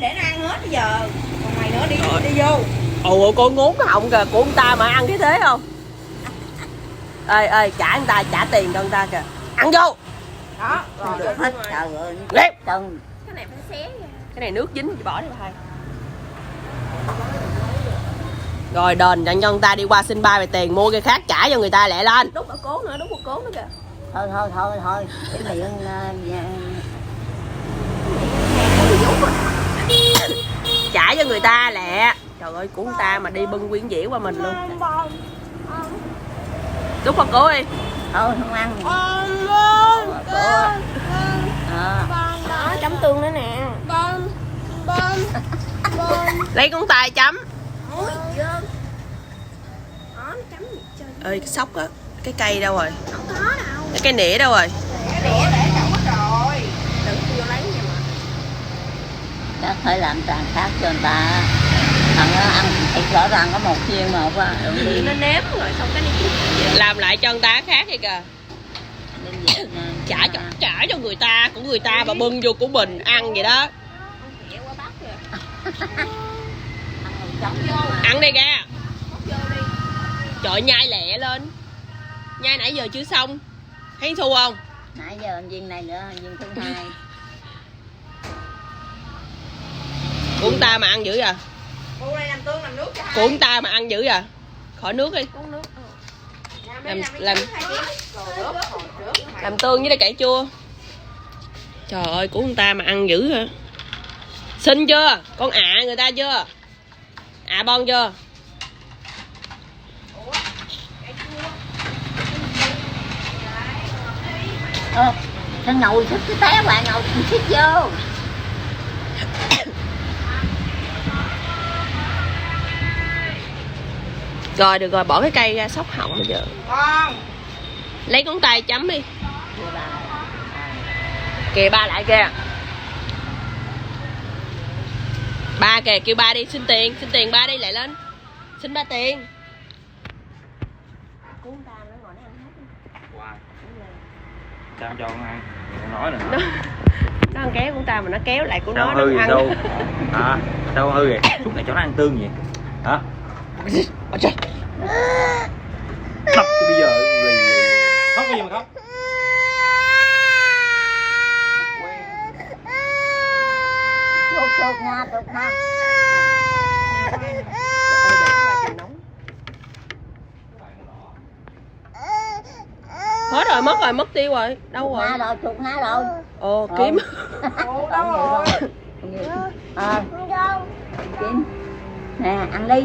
để nó ăn hết bây giờ. Còn mày nữa đi vô. Ồ con ngốn cái họng kìa, của ông ta mà ăn cái thế không? Ê trả người ta, trả tiền cho người ta kìa. Ăn vô. Đó, rồi được hết. Trời ơi. Lép. Cần. Cái này phải xé nha. Cái này nước dính, bỏ đi thầy. Rồi đền cho người ta đi qua xin ba về tiền, mua cái khác trả cho người ta lẹ lên. Đút một cố nữa, đút một cố nữa kìa. Thôi. Cái miệng trả cho người ta lẹ. Trời ơi, của người ta mà đi bưng nguyên dĩa qua mình luôn. Đút vào cố đi. thôi không ăn. Đó, chấm tương nữa nè. Lấy con tay chấm. Ôi, dơ. Đó, chấm gì chơi. Ơi cái sóc á, cái cây đâu rồi? Không có đâu. Cái nĩa đâu rồi? Để chậu mất rồi. Đừng vô lấy nha mà. Chắc phải làm tràn khác cho người ta. Thằng nó ăn thịt rõ ràng có một chiên mà quá. Thì nó nếm rồi xong cái này Làm lại cho người ta khác đi kìa. Trả cho người ta, của người ta mà bưng vô của mình ăn vậy đó. Ăn đi ra. Trời nhai lẹ lên. Nhai nãy giờ chưa xong. Thấy thua không? Nãy giờ viên này nữa, viên thứ hai. Của ông ta mà ăn dữ à? Cô đây làm tương làm nước cho. Của ông ta mà ăn dữ à? Khỏi nước đi. Uống nước. Làm tương với đây cải chua. Trời ơi, của ông ta mà ăn dữ hả? Xin chưa? Con người ta chưa? Bon chưa? Thằng ngồi thích cái té hoài, ngồi thích vô. Rồi được rồi, bỏ cái cây ra sóc họng bây giờ. Con. Lấy con tay chấm đi. Kìa ba lại kìa. Ba kìa, kêu ba đi xin tiền ba đi, lại lên. Xin ba tiền. Sao cho con ăn? Con nói nè. Nó ăn kéo của ta mà nó kéo lại của Sao nó hư vậy ăn. sao? Sao con hư vậy? Suốt ngày cho nó ăn tương vậy? Hả? Khóc chứ bây giờ khóc cái gì mà khóc? Chột nha. Hết rồi, mất tiêu rồi. Đâu rồi? Chụp ha rồi. Ồ, kiếm. Đâu rồi? Kiếm. Nè, ăn đi.